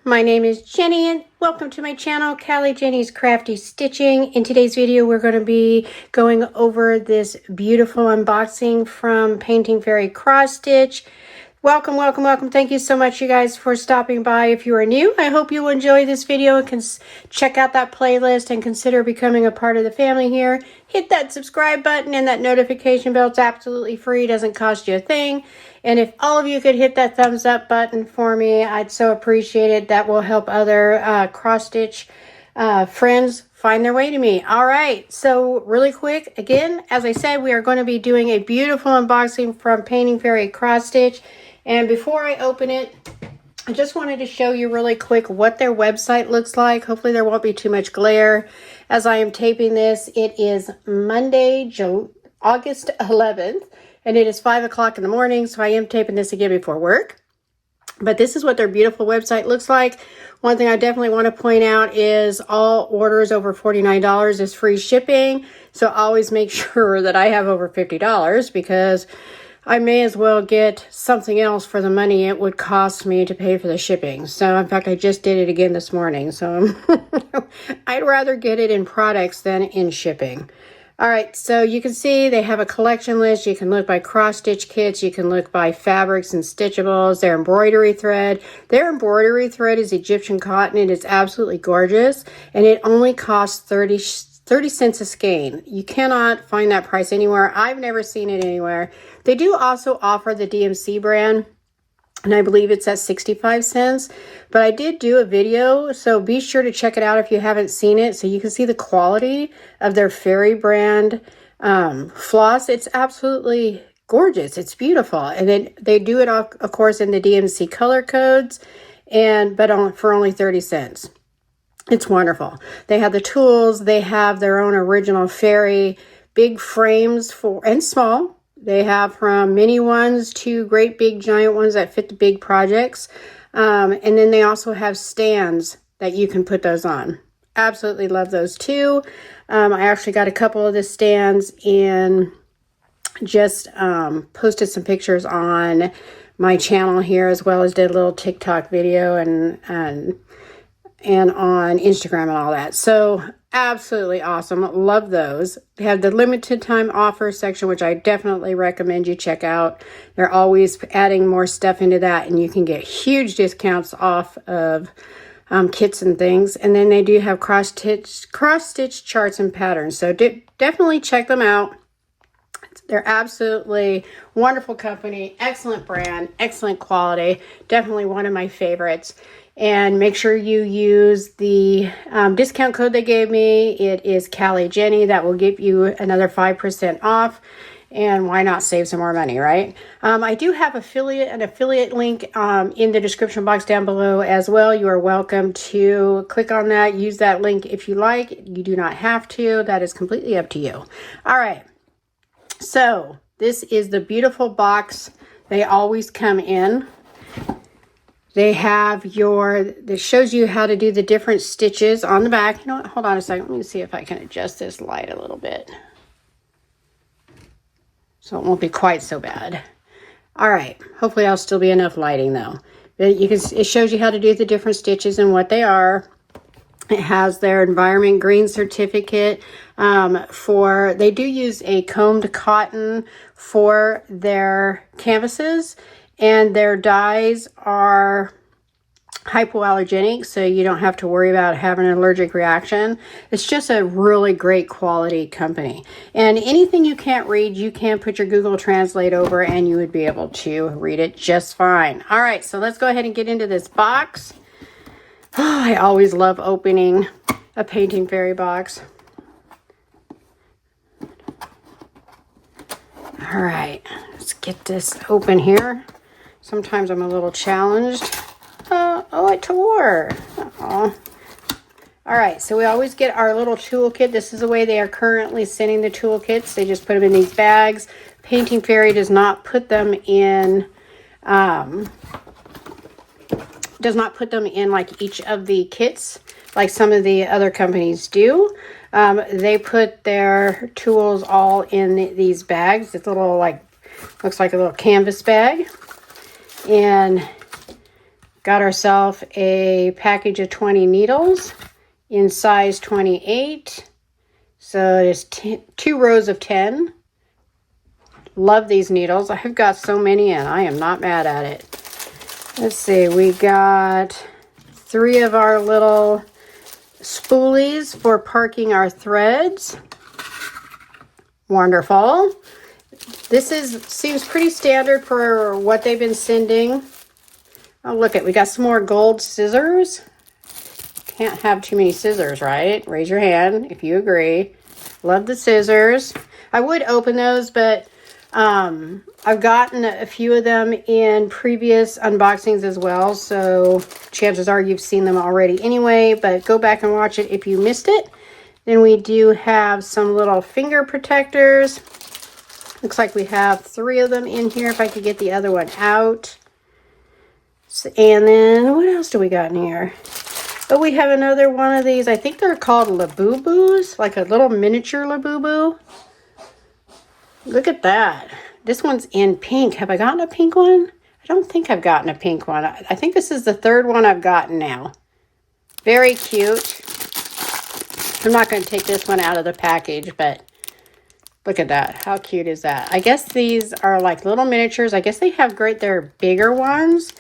My name is Jenny and welcome to my channel, Callie Jenny's Crafty Stitching. In today's video, we're going to be going over this beautiful unboxing from Painting Fairy Cross Stitch. Welcome, welcome, welcome. Thank you so much, you guys, for stopping by. If you are new, I hope you will enjoy this video and can check out that playlist and consider becoming a part of the family here. Hit that subscribe button and that notification bell. It's absolutely free. It doesn't cost you a thing. And if all of you could hit that thumbs up button for me, I'd so appreciate it. That will help other cross-stitch friends find their way to me. All right, so really quick, again, as I said, we are going to be doing a beautiful unboxing from Painting Fairy Cross Stitch. And before I open it, I just wanted to show you really quick what their website looks like. Hopefully there won't be too much glare as I am taping this. It is Monday, August 11th, and it is 5 o'clock in the morning, so I am taping this again before work. But this is what their beautiful website looks like. One thing I definitely want to point out is all orders over $49 is free shipping. So always make sure that I have over $50 because I may as well get something else for the money it would cost me to pay for the shipping. So in fact, I just did it again this morning. So I'd rather get it in products than in shipping. All right, so you can see they have a collection list. You can look by cross-stitch kits. You can look by fabrics and stitchables. Their embroidery thread. Their embroidery thread is Egyptian cotton. It is absolutely gorgeous, and it only costs 30 cents a skein. You cannot find that price anywhere. I've never seen it anywhere. They do also offer the DMC brand, and I believe it's at 65 cents. But I did do a video, so be sure to check it out if you haven't seen it, so you can see the quality of their Fairy brand floss. It's absolutely gorgeous. It's beautiful. And then they do it, of course, in the DMC color codes, but for only 30 cents. It's wonderful. They have the tools. They have their own original Fairy big frames and small. They have from mini ones to great big giant ones that fit the big projects. And then they also have stands that you can put those on. Absolutely love those too. I actually got a couple of the stands and just posted some pictures on my channel here, as well as did a little TikTok video and on Instagram and all that. So absolutely awesome. Love those. They have the limited time offer section, which I definitely recommend you check out. They're always adding more stuff into that, and you can get huge discounts off of kits and things. And then they do have cross-stitch charts and patterns. So definitely check them out. They're absolutely wonderful company, excellent brand, excellent quality. Definitely one of my favorites. And make sure you use the discount code they gave me. It is Callie Jenny. That will give you another 5% off. And why not save some more money, right? I do have an affiliate link in the description box down below as well. You are welcome to click on that. Use that link if you like. You do not have to. That is completely up to you. All right. So this is the beautiful box they always come in. They have this shows you how to do the different stitches on the back. You know what? Hold on a second. Let me see if I can adjust this light a little bit, so it won't be quite so bad. All right. Hopefully I'll still be enough lighting though. But it shows you how to do the different stitches and what they are. It has their environment green certificate they do use a combed cotton for their canvases, and their dyes are hypoallergenic, so you don't have to worry about having an allergic reaction. It's just a really great quality company. And anything you can't read, you can put your Google Translate over and you would be able to read it just fine. All right, so let's go ahead and get into this box. Oh, I always love opening a Painting Fairy box. All right, let's get this open here. Sometimes I'm a little challenged. Oh, it tore. Uh-oh. All right, so we always get our little toolkit. This is the way they are currently sending the toolkits. They just put them in these bags. Painting Fairy does not put them in like each of the kits like some of the other companies do. They put their tools all in these bags. It's a little looks like a little canvas bag. And Got ourselves a package of 20 needles in size 28. So it's 2 rows of 10. Love these needles. I've got so many and I am not mad at it. Let's see, we got 3 of our little spoolies for parking our threads. Wonderful. This seems pretty standard for what they've been sending. Oh, look we got some more gold scissors. Can't have too many scissors, right? Raise your hand if you agree. Love the scissors. I would open those, but I've gotten a few of them in previous unboxings as well, so chances are you've seen them already anyway, but go back and watch it if you missed it. Then we do have some little finger protectors. Looks like we have 3 of them in here if I could get the other one out. And then what else do we got in here? Oh, we have another one of these. I think they're called Labubu's, like a little miniature Labubu. Look at that. This one's in pink. Have I gotten a pink one? I don't think I've gotten a pink one. I think this is the 3rd one I've gotten now. Very cute. I'm not going to take this one out of the package, but look at that. How cute is that? I guess these are like little miniatures. I guess they have they're bigger ones,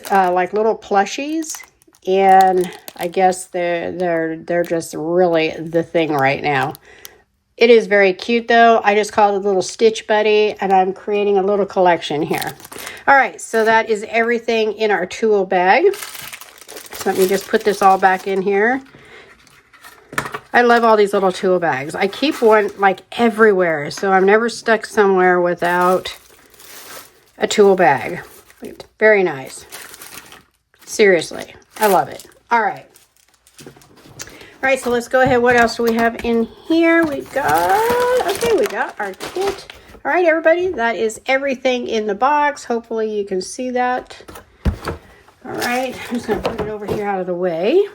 like little plushies. And I guess they're just really the thing right now. It is very cute though. I just called it a little Stitch Buddy, and I'm creating a little collection here. All right, so that is everything in our tool bag. So let me just put this all back in here. I love all these little tool bags. I keep one like everywhere, so I'm never stuck somewhere without a tool bag. It's very nice. Seriously, I love it. All right. All right, so let's go ahead. What else do we have in here? We got our kit. All right, everybody, that is everything in the box. Hopefully you can see that. All right, I'm just gonna put it over here out of the way.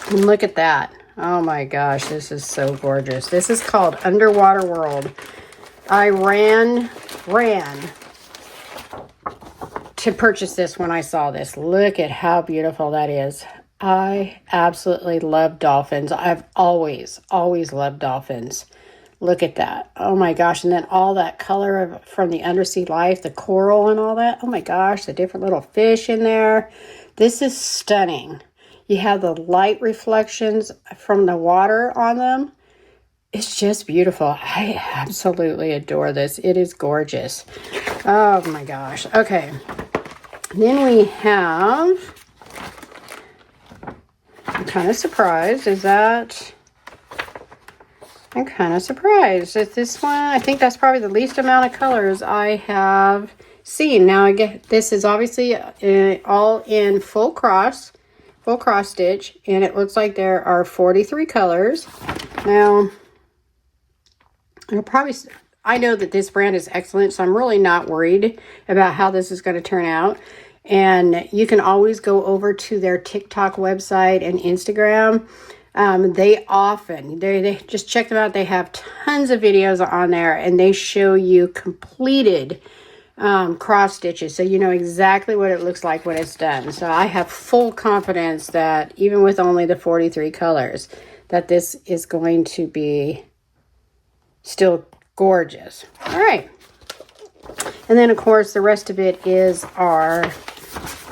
And look at that. Oh my gosh, this is so gorgeous. This is called Underwater World. I ran to purchase this when I saw this. Look at how beautiful that is. I absolutely love dolphins. I've always loved dolphins. Look at that. Oh my gosh. And then all that color from the undersea life, the coral and all that. Oh my gosh, the different little fish in there. This is stunning. You have the light reflections from the water on them. It's just beautiful. I absolutely adore this. It is gorgeous. Oh my gosh. Okay. Then we have... I'm kind of surprised. I'm kind of surprised at this one. I think that's probably the least amount of colors I have seen. Now, again, this is obviously all in full cross stitch, and it looks like there are 43 colors. Now, I know that this brand is excellent, so I'm really not worried about how this is going to turn out. And you can always go over to their TikTok website and Instagram. They just check them out. They have tons of videos on there, and they show you completed cross stitches, so you know exactly what it looks like when it's done. So I have full confidence that even with only the 43 colors, that this is going to be still gorgeous. All right. And then, of course, the rest of it is our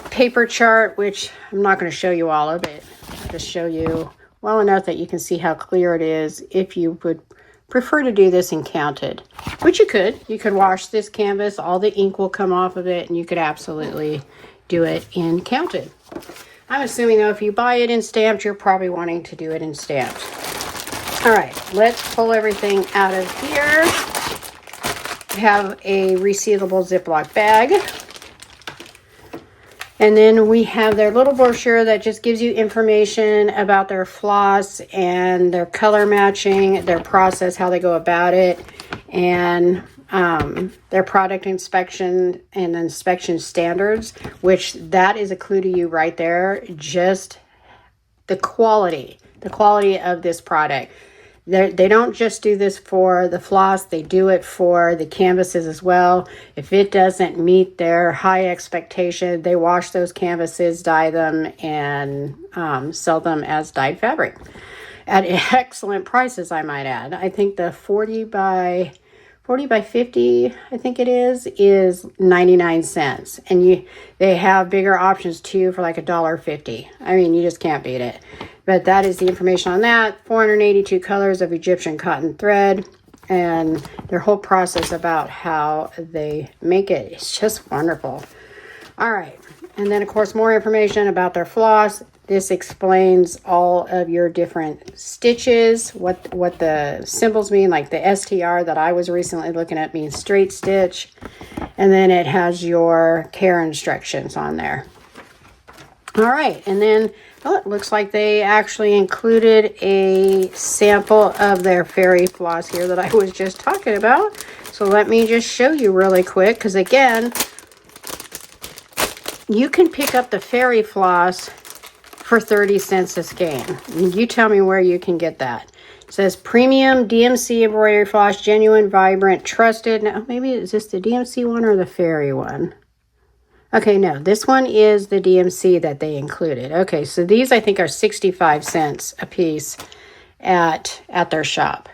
paper chart, which I'm not going to show you all of it. I'll just show you well enough that you can see how clear it is if you would prefer to do this in counted, which you could. You could wash this canvas, all the ink will come off of it, and you could absolutely do it in counted. I'm assuming, though, if you buy it in stamped, you're probably wanting to do it in stamped. All right, let's pull everything out of here. We have a resealable Ziploc bag. And then we have their little brochure that just gives you information about their floss and their color matching, their process, how they go about it, and their product inspection and inspection standards, which that is a clue to you right there. Just the quality of this product. They don't just do this for the floss, they do it for the canvases as well. If it doesn't meet their high expectation, they wash those canvases, dye them, and sell them as dyed fabric at excellent prices, I might add. I think the 40 by 50, I think it is 99 cents. And they have bigger options too for like $1.50. I mean, you just can't beat it. But that is the information on that. 482 colors of Egyptian cotton thread, and their whole process about how they make it. It's just wonderful. All right. And then, of course, more information about their floss. This explains all of your different stitches, what the symbols mean, like the STR that I was recently looking at means straight stitch. And then it has your care instructions on there. All right, and then, oh, it looks like they actually included a sample of their fairy floss here that I was just talking about. So let me just show you really quick, because again, you can pick up the fairy floss for 30 cents a skein. You tell me where you can get that. It says premium DMC embroidery floss, genuine, vibrant, trusted. Now, maybe is this the DMC one or the fairy one? Okay, no, this one is the DMC that they included. Okay, so these I think are 65 cents a piece at their shop.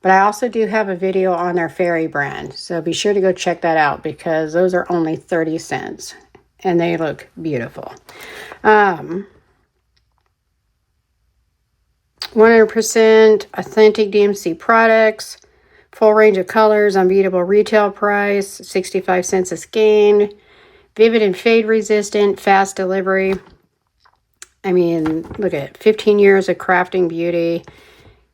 But I also do have a video on their fairy brand, so be sure to go check that out because those are only 30 cents and they look beautiful. 100% authentic DMC products, full range of colors, unbeatable retail price, 65 cents a skein. Vivid and fade resistant, fast delivery. I mean, look at it, 15 years of crafting beauty.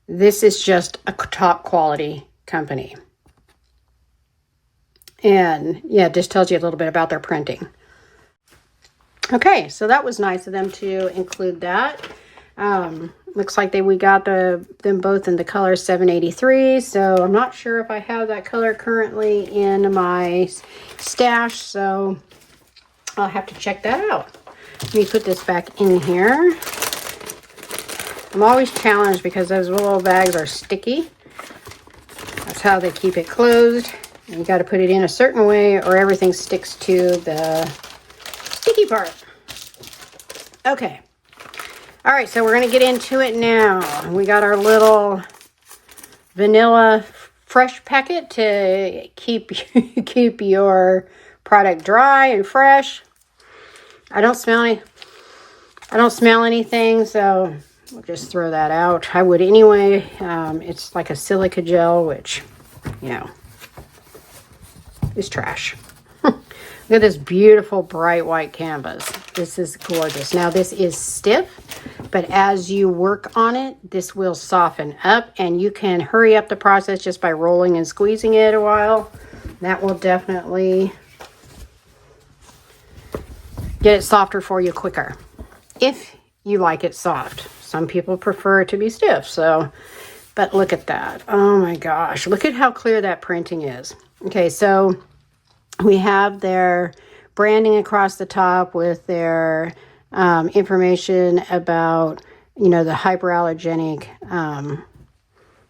This is just a top quality company. And yeah, it just tells you a little bit about their printing. Okay, so that was nice of them to include that. Looks like we got them both in the color 783. So I'm not sure if I have that color currently in my stash. So I'll have to check that out. Let me put this back in here. I'm always challenged because those little bags are sticky. That's how they keep it closed. And you got to put it in a certain way or everything sticks to the sticky part. Okay. All right, so we're going to get into it now. We got our little vanilla fresh packet to keep your product dry and fresh. I don't smell anything, so we'll just throw that out. I would anyway. It's like a silica gel, which, you know, is trash. Look at this beautiful bright white canvas. This is gorgeous. Now this is stiff, but as you work on it, this will soften up and you can hurry up the process just by rolling and squeezing it a while. That will definitely get it softer for you quicker, if you like it soft. Some people prefer it to be stiff, so, but look at that. Oh my gosh, look at how clear that printing is. Okay, so we have their branding across the top with their information about, you know, the hyperallergenic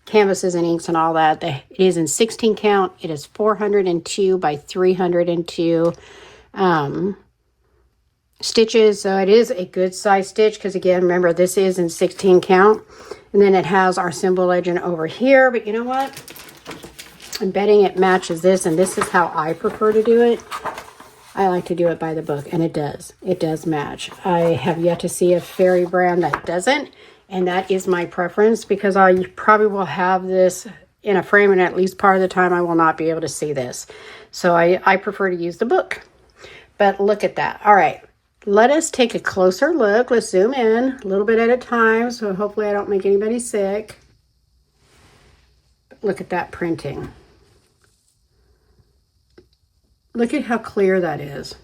canvases and inks and all that. It is in 16 count. It is 402 by 302 stitches. So it is a good size stitch because, again, remember, this is in 16 count. And then it has our symbol legend over here. But you know what? I'm betting it matches this, and this is how I prefer to do it. I like to do it by the book, and it does. It does match. I have yet to see a fairy brand that doesn't, and that is my preference because I probably will have this in a frame, and at least part of the time I will not be able to see this. So I prefer to use the book. But look at that. All right. Let us take a closer look. Let's zoom in a little bit at a time, so hopefully I don't make anybody sick. But look at that printing. Look at how clear that is.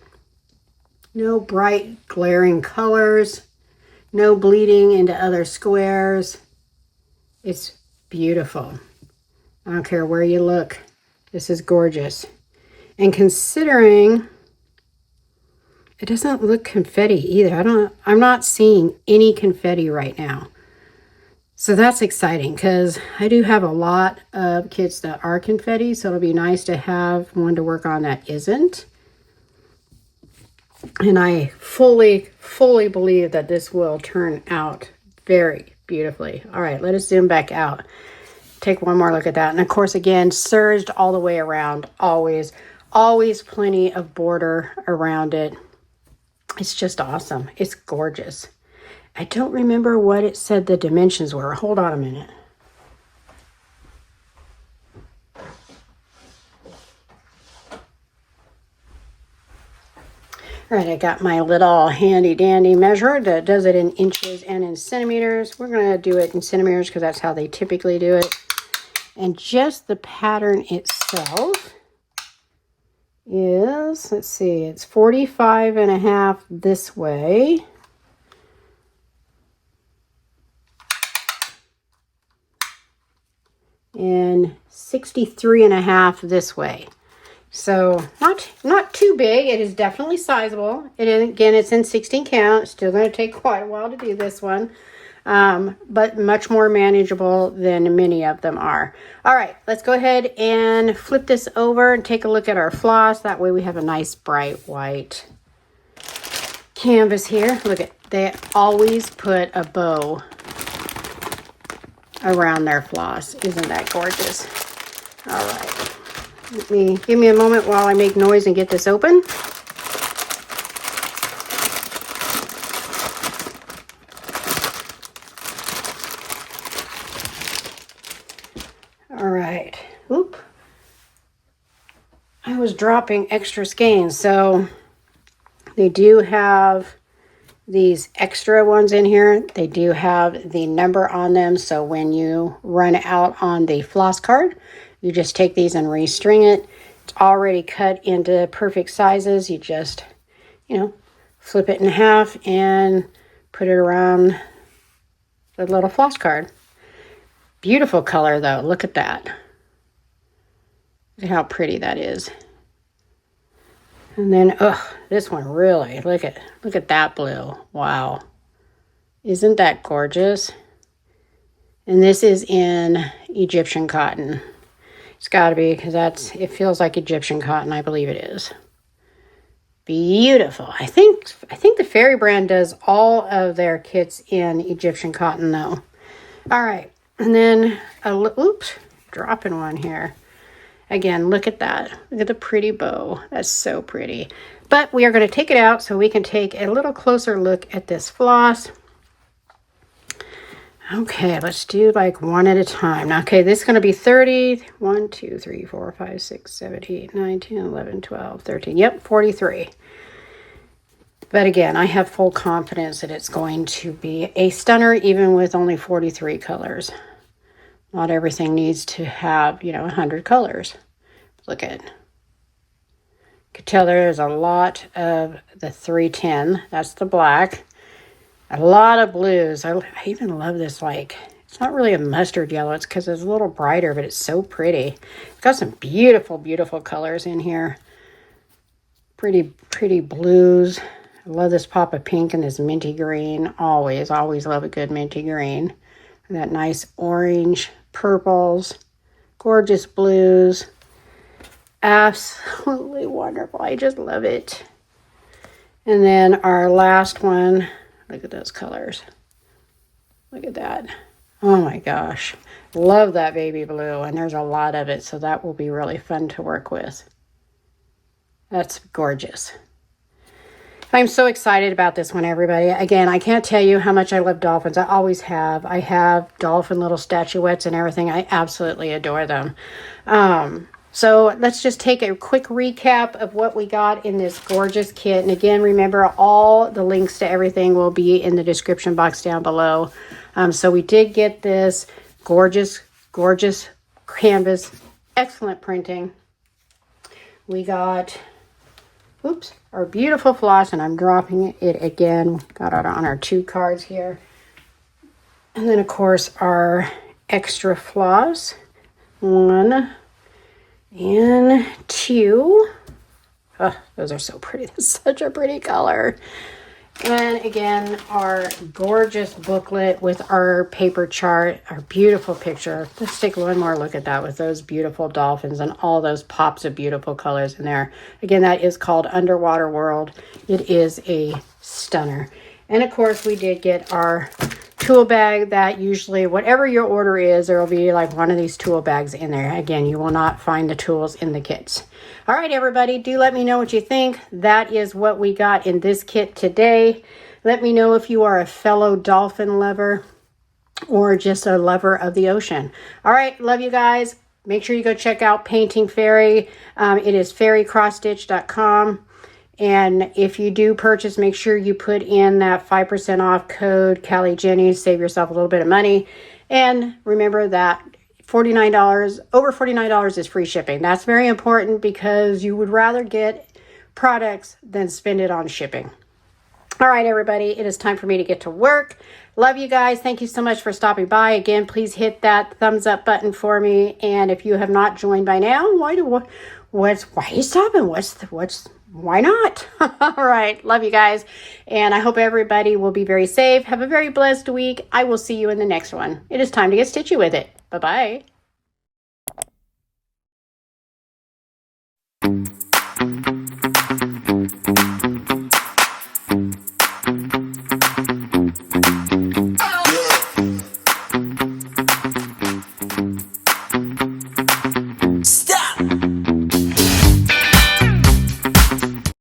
No bright glaring colors. No bleeding into other squares. It's beautiful. I don't care where you look. This is gorgeous. And considering it doesn't look confetti either. I'm not seeing any confetti right now. So that's exciting because I do have a lot of kits that are confetti, so it'll be nice to have one to work on that isn't. And I fully believe that this will turn out very beautifully. All right, let us zoom back out. Take one more look at that. And of course, again, serged all the way around. Always plenty of border around it. It's just awesome. It's gorgeous. I don't remember what it said the dimensions were. Hold on a minute. All right, I got my little handy dandy measure that does it in inches and in centimeters. We're going to do it in centimeters because that's how they typically do it. And just the pattern itself is, let's see, it's 45.5 this way. And 63.5 this way. So not too big. It is definitely sizable. It is, again, it's in 16 count. It's still going to take quite a while to do this one. But much more manageable than many of them are. All right, let's go ahead and flip this over and take a look at our floss. That way we have a nice bright white canvas here. Look at, they always put a bow around their floss. Isn't that gorgeous? All right. Give me a moment while I make noise and get this open. All right. Oop. I was dropping extra skeins. So they do have these extra ones in here. They do have the number on them. So when you run out on the floss card, you just take these and restring it. It's already cut into perfect sizes. You just, flip it in half and put it around the little floss card. Beautiful color though. Look at that. Look at how pretty that is. And then, this one really, look at that blue. Wow. Isn't that gorgeous? And this is in Egyptian cotton. It's got to be because it feels like Egyptian cotton. I believe it is. Beautiful. I think the Fairy brand does all of their kits in Egyptian cotton though. All right. And then, oops, dropping one here. Again, look at that. Look at the pretty bow. That's so pretty. But we are going to take it out so we can take a little closer look at this floss. Okay, let's do like one at a time. Now, okay, this is going to be 30. 1, 2, 3, 4, 5, 6, 7, 8, 9, 10, 11, 12, 13. Yep, 43. But again, I have full confidence that it's going to be a stunner even with only 43 colors. Not everything needs to have, 100 colors. Look at it. You could tell there's a lot of the 310. That's the black. A lot of blues. I even love this, it's not really a mustard yellow. It's because it's a little brighter, but it's so pretty. It's got some beautiful, beautiful colors in here. Pretty, pretty blues. I love this pop of pink and this minty green. Always love a good minty green. And that nice orange, purples, gorgeous blues. Absolutely wonderful. I just love it. And then our last one, look at those colors. Look at that. Oh my gosh. Love that baby blue. And there's a lot of it, so that will be really fun to work with. That's gorgeous. I'm so excited about this one, everybody. Again, I can't tell you how much I love dolphins. I always have. I have dolphin little statuettes and everything. I absolutely adore them. So let's just take a quick recap of what we got in this gorgeous kit. And again, remember, all the links to everything will be in the description box down below. So we did get this gorgeous, gorgeous canvas. Excellent printing. We got... oops, our beautiful floss, and I'm dropping it again. Got it on our 2 cards here. And then, of course, our extra floss. 1 and 2. Oh, those are so pretty. That's such a pretty color. And again, our gorgeous booklet with our paper chart, our beautiful picture. Let's take one more look at that with those beautiful dolphins and all those pops of beautiful colors in there. Again, that is called Underwater World. It is a stunner. And of course, we did get our tool bag that usually, whatever your order is, there will be like one of these tool bags in there. Again, you will not find the tools in the kits. All right, everybody, do let me know what you think. That is what we got in this kit today. Let me know if you are a fellow dolphin lover or just a lover of the ocean. All right, love you guys. Make sure you go check out Painting Fairy. It is fairycrossstitch.com. And if you do purchase, make sure you put in that 5% off code Callie Jenny. Save yourself a little bit of money. And remember that $49, over $49 is free shipping. That's very important because you would rather get products than spend it on shipping. All right, everybody, it is time for me to get to work. Love you guys. Thank you so much for stopping by. Again, please hit that thumbs up button for me. And if you have not joined by now, why are you stopping? Why not? All right, love you guys. And I hope everybody will be very safe. Have a very blessed week. I will see you in the next one. It is time to get stitchy with it. Bye-bye.